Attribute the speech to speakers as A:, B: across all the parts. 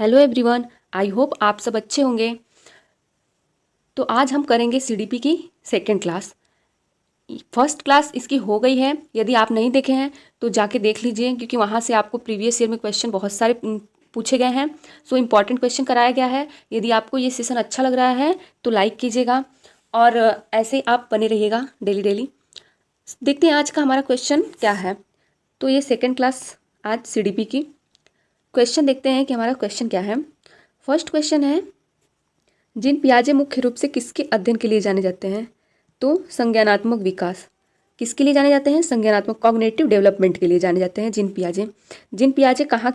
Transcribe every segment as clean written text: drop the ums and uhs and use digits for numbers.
A: Hello everyone, I hope आप सब अच्छे होंगे। तो आज हम करेंगे सीडीपी की सेकेंड क्लास। फर्स्ट क्लास इसकी हो गई है, यदि आप नहीं देखे हैं तो जाके देख लीजिए, क्योंकि वहाँ से आपको प्रीवियस ईयर में क्वेश्चन बहुत सारे पूछे गए हैं। सो इम्पॉर्टेंट क्वेश्चन कराया गया है। यदि आपको ये सेशन अच्छा लग रहा है तो लाइक कीजिएगा और ऐसे आप बने रहिएगा डेली डेली। देखते हैं आज का हमारा क्वेश्चन क्या है। तो ये सेकेंड क्लास आज सीडीपी की क्वेश्चन देखते हैं कि हमारा क्वेश्चन क्या है। फर्स्ट क्वेश्चन है, जीन पियाजे मुख्य रूप से किसके अध्ययन के लिए जाने जाते हैं? तो संज्ञानात्मक विकास। किसके लिए जाने जाते हैं? संज्ञानात्मक कॉग्निटिव डेवलपमेंट के लिए जाने जाते हैं जीन पियाजे। जीन पियाजे कहाँ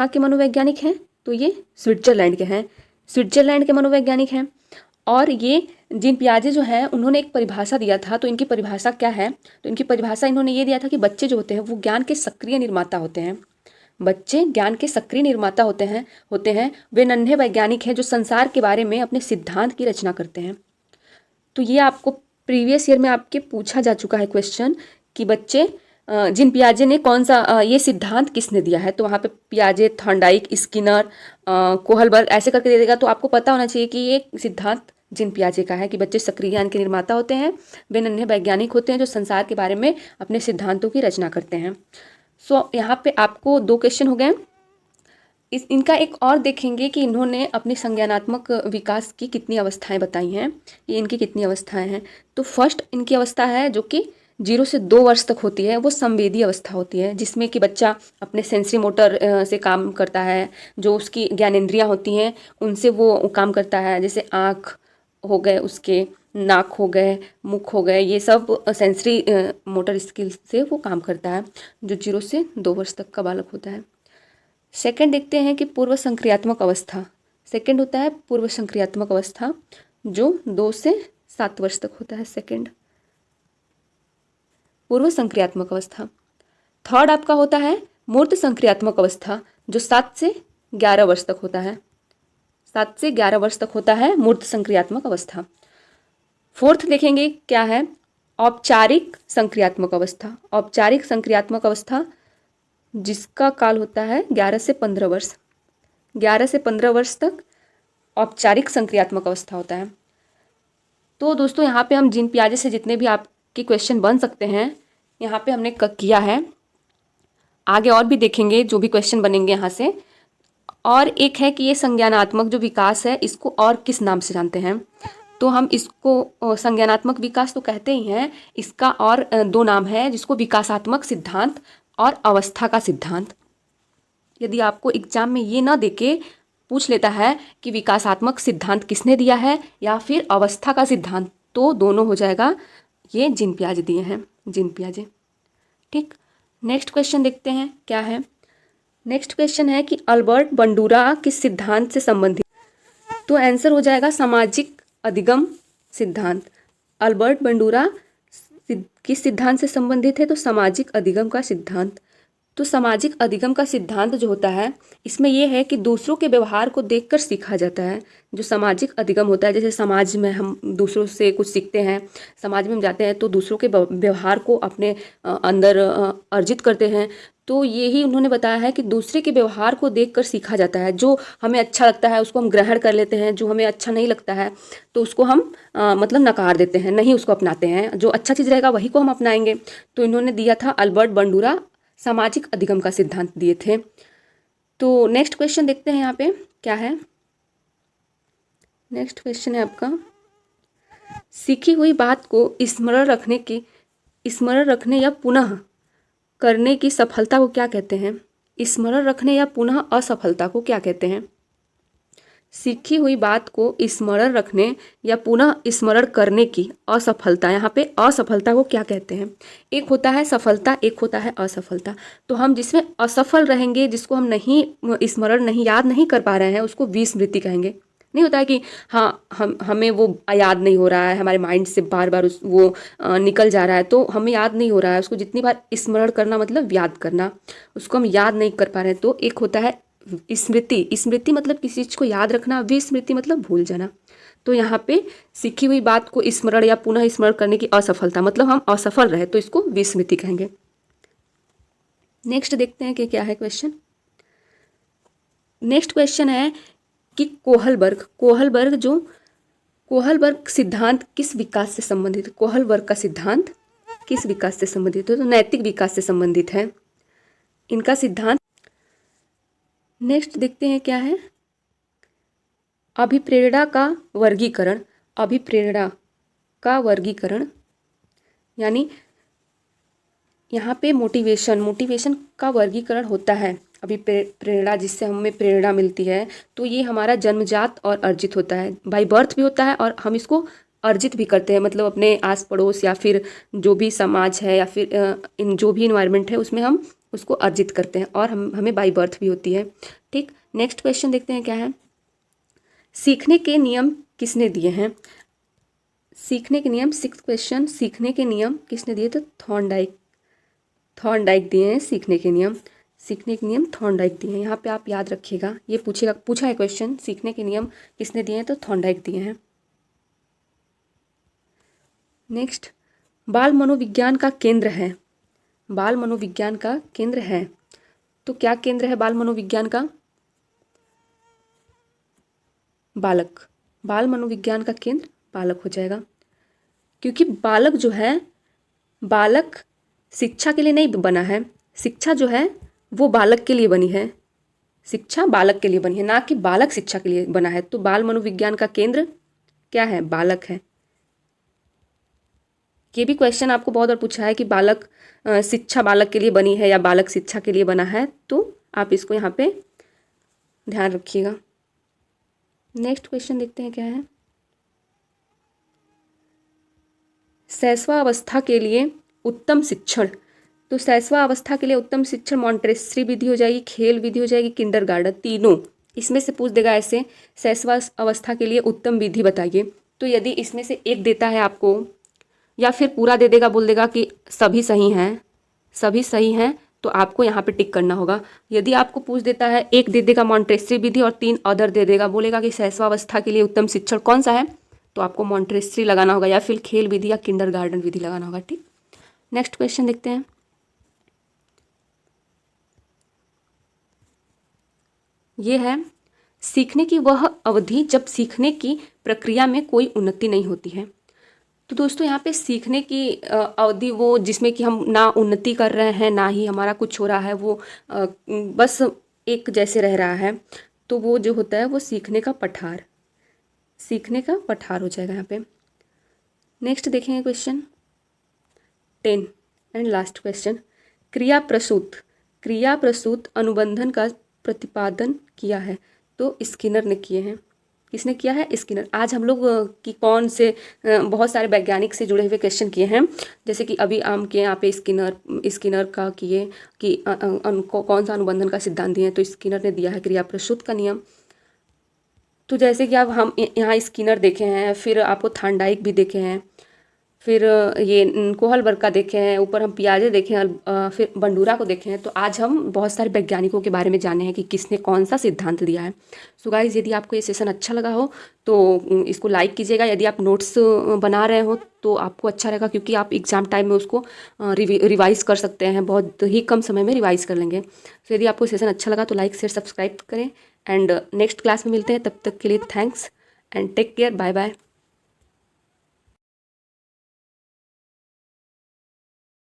A: के मनोवैज्ञानिक हैं? तो ये स्विट्जरलैंड के हैं। स्विट्जरलैंड के मनोवैज्ञानिक हैं। और ये जीन पियाजे जो है उन्होंने एक परिभाषा दिया था। तो इनकी परिभाषा क्या है? तो इनकी परिभाषा इन्होंने ये दिया था कि बच्चे जो होते हैं वो ज्ञान के सक्रिय निर्माता होते हैं। बच्चे ज्ञान के सक्रिय निर्माता होते हैं। वे नन्हे वैज्ञानिक हैं जो संसार के बारे में अपने सिद्धांत की रचना करते हैं। तो ये आपको प्रीवियस ईयर में आपके पूछा जा चुका है क्वेश्चन कि बच्चे जीन पियाजे ने कौन सा ये सिद्धांत किसने दिया है। तो वहाँ पे पियाजे, थॉर्नडाइक, स्किनर, कोहलबर्ग ऐसे करके दे देगा। तो आपको पता होना चाहिए कि ये सिद्धांत जीन पियाजे का है कि बच्चे सक्रिय ज्ञान के निर्माता होते हैं। वे नन्हे वैज्ञानिक होते हैं जो संसार के बारे में अपने सिद्धांतों की रचना करते हैं। सो यहाँ पे आपको 2 क्वेश्चन हो गए। इनका एक और देखेंगे कि इन्होंने अपने संज्ञानात्मक विकास की कितनी अवस्थाएं बताई हैं। ये इनकी कितनी अवस्थाएं हैं? तो फर्स्ट इनकी अवस्था है जो कि 0 से 2 वर्ष तक होती है, वो संवेदी अवस्था होती है, जिसमें कि बच्चा अपने सेंसरी मोटर से काम करता है। जो उसकी ज्ञानेंद्रियां होती हैं उनसे वो काम करता है, जैसे आँख हो गए, उसके नाक हो गए, मुख हो गए, ये सब सेंसरी मोटर स्किल से वो काम करता है, जो 0 से 2 वर्ष तक का बालक होता है। सेकंड देखते हैं कि पूर्व संक्रियात्मक अवस्था। सेकंड होता है पूर्व संक्रियात्मक अवस्था, जो 2 से 7 वर्ष तक होता है। सेकंड पूर्व संक्रियात्मक अवस्था। थर्ड आपका होता है मूर्त संक्रियात्मक अवस्था, जो 7 से 11 वर्ष तक होता है। 7 से 11 वर्ष तक होता है मूर्त संक्रियात्मक अवस्था। फोर्थ देखेंगे क्या है? औपचारिक संक्रियात्मक अवस्था। औपचारिक संक्रियात्मक अवस्था जिसका काल होता है 11 से 15 वर्ष। 11 से 15 वर्ष तक औपचारिक संक्रियात्मक अवस्था होता है। तो दोस्तों यहाँ पे हम जीन पियाजे से जितने भी आपके क्वेश्चन बन सकते हैं यहाँ पे हमने किया है। आगे और भी देखेंगे जो भी क्वेश्चन बनेंगे यहाँ से। और एक है कि ये संज्ञानात्मक जो विकास है इसको और किस नाम से जानते हैं? तो हम इसको संज्ञानात्मक विकास तो कहते ही हैं, इसका और 2 नाम है, जिसको विकासात्मक सिद्धांत और अवस्था का सिद्धांत। यदि आपको एग्जाम में ये ना देके पूछ लेता है कि विकासात्मक सिद्धांत किसने दिया है या फिर अवस्था का सिद्धांत, तो दोनों हो जाएगा। ये जीन पियाजे दिए हैं, जीन पियाजे। ठीक, नेक्स्ट क्वेश्चन देखते हैं क्या है। नेक्स्ट क्वेश्चन है कि अल्बर्ट बंडूरा किस सिद्धांत से संबंधित? तो आंसर हो जाएगा सामाजिक अधिगम सिद्धांत। अल्बर्ट बंडूरा किस सिद्धांत से संबंधित है? तो सामाजिक अधिगम का सिद्धांत। तो सामाजिक अधिगम का सिद्धांत जो होता है इसमें यह है कि दूसरों के व्यवहार को देखकर सीखा जाता है। जो सामाजिक अधिगम होता है, जैसे समाज में हम दूसरों से कुछ सीखते हैं, समाज में हम जाते हैं तो दूसरों के व्यवहार को अपने अंदर अर्जित करते हैं। तो यही उन्होंने बताया है कि दूसरे के व्यवहार को देखकर सीखा जाता है। जो हमें अच्छा लगता है उसको हम ग्रहण कर लेते हैं, जो हमें अच्छा नहीं लगता है तो उसको हम मतलब नकार देते हैं, नहीं उसको अपनाते हैं। जो अच्छा चीज़ रहेगा वही को हम अपनाएंगे। तो इन्होंने दिया था अल्बर्ट बंडूरा, सामाजिक अधिगम का सिद्धांत दिए थे। तो नेक्स्ट क्वेश्चन देखते हैं यहाँ पे क्या है। नेक्स्ट क्वेश्चन है आपका, सीखी हुई बात को स्मरण रखने या पुनः करने की सफलता को क्या कहते हैं? स्मरण रखने या पुनः असफलता को क्या कहते हैं? सीखी हुई बात को स्मरण रखने या पुनः स्मरण करने की असफलता, यहाँ पे असफलता को क्या कहते हैं? एक होता है सफलता, एक होता है असफलता। तो हम जिसमें असफल रहेंगे, जिसको हम नहीं स्मरण नहीं याद नहीं कर पा रहे हैं, उसको विस्मृति कहेंगे। नहीं होता है कि हाँ हमें वो याद नहीं हो रहा है, हमारे माइंड से बार बार वो निकल जा रहा है, तो हमें याद नहीं हो रहा है। उसको जितनी बार स्मरण करना मतलब याद करना, उसको हम याद नहीं कर पा रहे हैं। तो एक होता है स्मृति। स्मृति मतलब किसी चीज़ को याद रखना, विस्मृति मतलब भूल जाना। तो यहाँ पे सीखी हुई बात को स्मरण या पुनः स्मरण करने की असफलता, मतलब हम असफल रहे तो इसको विस्मृति कहेंगे। नेक्स्ट देखते हैं कि क्या है क्वेश्चन। नेक्स्ट क्वेश्चन है कि कोहलबर्ग सिद्धांत किस विकास से संबंधित है? कोहलबर्ग का सिद्धांत किस विकास से संबंधित है? तो नैतिक विकास से संबंधित है इनका सिद्धांत। नेक्स्ट देखते हैं क्या है, अभिप्रेरणा का वर्गीकरण यानी यहाँ पे मोटिवेशन का वर्गीकरण होता है। अभी प्रेरणा जिससे हमें प्रेरणा मिलती है, तो ये हमारा जन्मजात और अर्जित होता है, बाय बर्थ भी होता है और हम इसको अर्जित भी करते हैं, मतलब अपने आस पड़ोस या फिर जो भी समाज है या फिर इन जो भी इन्वायरमेंट है उसमें हम उसको अर्जित करते हैं और हमें बाय बर्थ भी होती है। ठीक, नेक्स्ट क्वेश्चन देखते हैं क्या है, सीखने के नियम किसने दिए हैं? सीखने के नियम, सिक्स्थ क्वेश्चन, सीखने के नियम किसने दिए? तो थॉर्नडाइक दिए हैं सीखने के नियम थॉर्नडाइक दिए हैं। यहाँ पे आप याद रखिएगा, ये पूछा है क्वेश्चन, सीखने के नियम किसने दिए हैं? तो थॉर्नडाइक दिए हैं। नेक्स्ट, बाल मनोविज्ञान का केंद्र है, तो क्या केंद्र है बाल मनोविज्ञान का? बाल मनोविज्ञान का केंद्र बालक हो जाएगा, क्योंकि बालक शिक्षा के लिए नहीं बना है, शिक्षा जो है वो बालक के लिए बनी है, ना कि बालक शिक्षा के लिए बना है। तो बाल मनोविज्ञान का केंद्र क्या है? बालक है। ये भी क्वेश्चन आपको बहुत बार पूछा है कि शिक्षा बालक के लिए बनी है या बालक शिक्षा के लिए बना है, तो आप इसको यहाँ पे ध्यान रखिएगा। नेक्स्ट क्वेश्चन देखते हैं क्या है, शैशवावस्था के लिए उत्तम शिक्षण। तो शैशवावस्था के लिए उत्तम शिक्षण मॉन्टेसरी विधि हो जाएगी, खेल विधि हो जाएगी, किंडरगार्टन, तीनों इसमें से पूछ देगा ऐसे, शैशवावस्था के लिए उत्तम विधि बताइए। तो यदि इसमें से एक देता है आपको या फिर पूरा दे देगा, बोल देगा कि सभी सही हैं, तो आपको यहाँ पे टिक करना होगा। यदि आपको पूछ देता है, एक दे देगा मॉन्टेसरी विधि और 3 अदर दे देगा, बोलेगा कि शैशवावस्था के लिए उत्तम शिक्षण कौन सा है, तो आपको मॉन्टेसरी लगाना होगा या फिर खेल विधि या किंडरगार्टन विधि लगाना होगा। ठीक, नेक्स्ट क्वेश्चन देखते हैं, ये है, सीखने की वह अवधि जब सीखने की प्रक्रिया में कोई उन्नति नहीं होती है। तो दोस्तों यहाँ पे सीखने की अवधि वो जिसमें कि हम ना उन्नति कर रहे हैं ना ही हमारा कुछ हो रहा है, वो बस एक जैसे रह रहा है, तो वो जो होता है वो सीखने का पठार हो जाएगा यहाँ पे। नेक्स्ट देखेंगे क्वेश्चन 10 एंड लास्ट क्वेश्चन, क्रिया प्रसूत अनुबंधन का प्रतिपादन किया है। तो स्किनर ने किए हैं। किसने किया है? स्किनर। आज हम लोग की कौन से बहुत सारे वैज्ञानिक से जुड़े हुए क्वेश्चन किए हैं, जैसे कि अभी आम के यहाँ पे स्किनर का किए कि कौन सा अनुबंधन का सिद्धांत दिए, तो स्किनर ने दिया है क्रिया प्रसूत का नियम। तो जैसे कि अब हम यहाँ स्किनर देखे हैं, फिर आपको थॉर्नडाइक भी देखे हैं, फिर ये कोहलबर्ग का देखे हैं, ऊपर हम पियाजे देखे हैं, फिर बंडूरा को देखे हैं। तो आज हम बहुत सारे वैज्ञानिकों के बारे में जाने हैं कि किसने कौन सा सिद्धांत दिया है। सो गाइस, यदि आपको ये सेशन अच्छा लगा हो तो इसको लाइक कीजिएगा। यदि आप नोट्स बना रहे हो तो आपको अच्छा रहेगा, क्योंकि आप एग्ज़ाम टाइम में उसको रिवाइज़ कर सकते हैं, बहुत ही कम समय में रिवाइज़ कर लेंगे। तो यदि आपको सेशन अच्छा लगा तो लाइक शेयर सब्सक्राइब करें, एंड नेक्स्ट क्लास में मिलते हैं। तब तक के लिए thanks and take care, bye bye.